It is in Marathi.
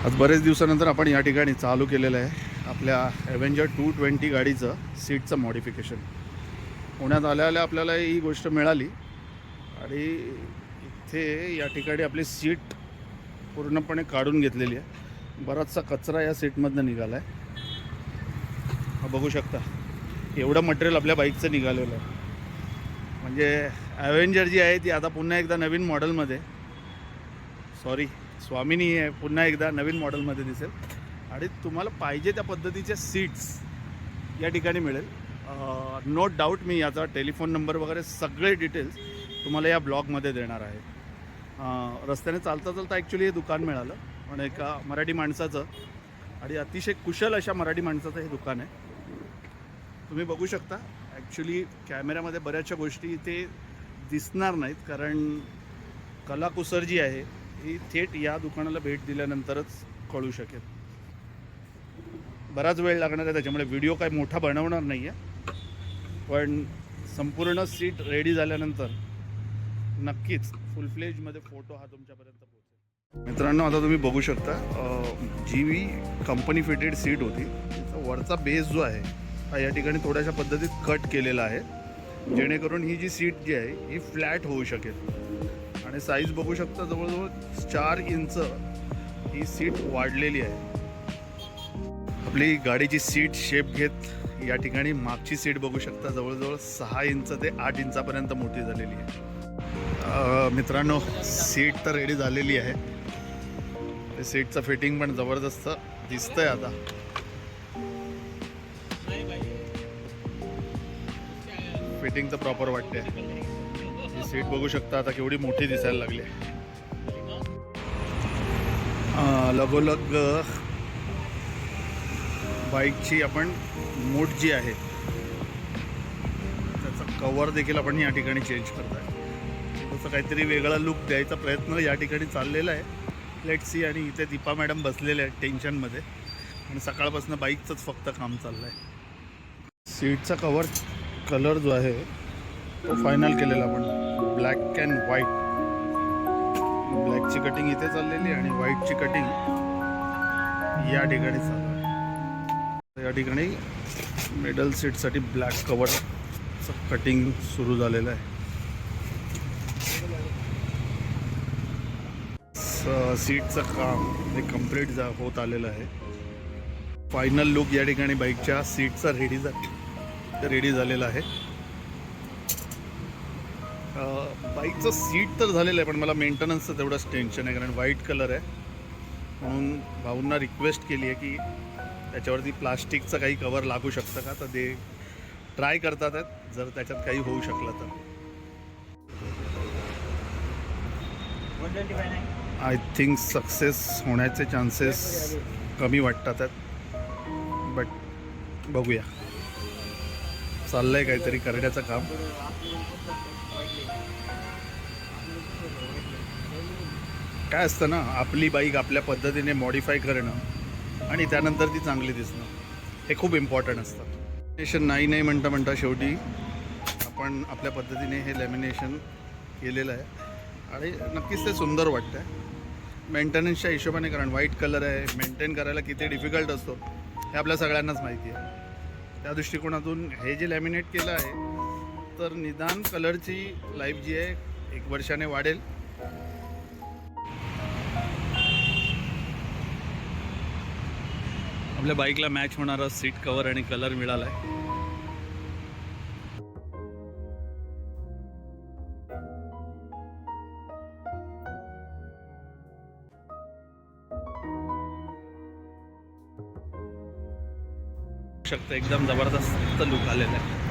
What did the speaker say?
आज बरेच दिवसानंतर आपण या ठिकाणी चालू केलेलं आहे आपल्या ॲव्हेंजर 220 गाडीचं सीटचं मॉडिफिकेशन. पुण्यात आल्या आपल्याला ही गोष्ट मिळाली आणि इथे या ठिकाणी आपली सीट पूर्णपणे काढून घेतलेली आहे. बराचसा कचरा या सीटमधनं निघाला आहे. बघू शकता एवढं मटेरियल आपल्या बाईकचं निघालेलं आहे. म्हणजे ॲव्हेंजर जी आहे ती आता पुन्हा एकदा नवीन मॉडेलमध्ये, स्वामिनी आहे, पुन्हा एकदा नवीन मॉडेलमध्ये दिसेल आणि तुम्हाला पाहिजे त्या पद्धतीच्या सीट्स या ठिकाणी मिळेल. नो डाऊट मी याचा टेलिफोन नंबर वगैरे सगळे डिटेल्स तुम्हाला या ब्लॉगमध्ये देणार आहे. रस्त्याने चालता चालता ॲक्च्युली हे दुकान मिळालं, पण एका मराठी माणसाचं आणि अतिशय कुशल अशा मराठी माणसाचं हे दुकान आहे. तुम्ही बघू शकता. ॲक्च्युली कॅमेऱ्यामध्ये बऱ्याचशा गोष्टी इथे दिसणार नाहीत, कारण कलाकुसर जी आहे ही थेट या दुकानाला भेट दिल्यानंतरच कळू शकेल. बराच वेळ लागणार आहे, त्याच्यामुळे व्हिडिओ काय मोठा बनवणार नाही आहे, पण संपूर्ण सीट रेडी झाल्यानंतर नक्कीच फुल फ्लेजमध्ये फोटो हा तुमच्यापर्यंत पोहोचेल. मित्रांनो, आता तुम्ही बघू शकता जी कंपनी फिटेड सीट होती त्याचा वरचा बेस जो आहे हा या ठिकाणी थोड्याशा पद्धतीत कट केलेला आहे, जेणेकरून ही जी सीट जी आहे ही फ्लॅट होऊ शकेल. आणि साईज बघू शकता, जवळजवळ 4 इंच ही सीट वाढलेली आहे. आपली गाडीची सीट शेप घेत या ठिकाणी मागची सीट बघू शकता जवळजवळ 6 इंच ते 8 इंचापर्यंत मोठी झालेली आहे. मित्रांनो, सीट तर रेडी झालेली आहे. ते सीटचं फिटिंग पण जबरदस्त दिसतंय. आता फिटिंग तर प्रॉपर वाटते. ही सीट बघू शकता आता केवढी मोठी दिसायला लागली आहे. लगोलग बाईकची आपण मूठ जी आहे त्याचा कवर देखील आपण या ठिकाणी चेंज करत आहे. तसं काहीतरी वेगळा लुक द्यायचा प्रयत्न या ठिकाणी चाललेला आहे. Let's see. आणि इथे दीपा मॅडम बसलेले आहेत टेन्शनमध्ये, आणि सकाळपासून बाईकचंच फक्त काम चाललं आहे. सीटचा कवर कलर जो आहे तो फायनल केलेला आपण ब्लॅक अँड व्हाईट. ब्लॅकची कटिंग इथे चाललेली आणि व्हाईटची कटिंग या ठिकाणी चालू आहे. या ठिकाणी मिडल सीटसाठी ब्लॅक कवरचं कटिंग सुरू झालेलं आहे. सीटचं काम हे कंप्लीट होत आलेलं आहे. फायनल लुक या ठिकाणी बाईकच्या सीटचा रेडी झालेला आहे. बाईकचं सीट तर झालेलं आहे, पण मला मेंटेनन्सचं तेवढंच टेन्शन आहे, कारण व्हाईट कलर आहे. म्हणून भाऊंना रिक्वेस्ट केली आहे की त्याच्यावरती प्लास्टिकचं काही कवर लागू शकतं का, तर ते ट्राय करतात आहेत, जर त्याच्यात काही होऊ शकलं तर. आय थिंक सक्सेस होण्याचे चान्सेस कमी वाटतात आहेत, बट बघूया. चाललं आहे काहीतरी करण्याचं काम. काय असतं ना, आपली बाईक आपल्या पद्धतीने मॉडिफाय करणं आणि त्यानंतर ती चांगली दिसणं हे खूप इम्पॉर्टंट असतं. लॅमिनेशन नाही म्हणता शेवटी आपण आपल्या पद्धतीने हे लॅमिनेशन केलेलं आहे आणि नक्कीच ते सुंदर वाटतं आहे. मेंटेनन्सच्या हिशोबाने, कारण व्हाईट कलर आहे, मेंटेन करायला किती डिफिकल्ट असतो हे आपल्या सगळ्यांनाच माहिती आहे. त्या दृष्टिकोनातून हे जे लॅमिनेट केलं आहे तर निदान कलरची लाईफ जी आहे 1 वर्षाने वाढेल. आपल्या बाईकला मॅच होणारा सीट कवर आणि कलर मिळाला आहे. शकतं एकदम जबरदस्त लुक आलेला आहे.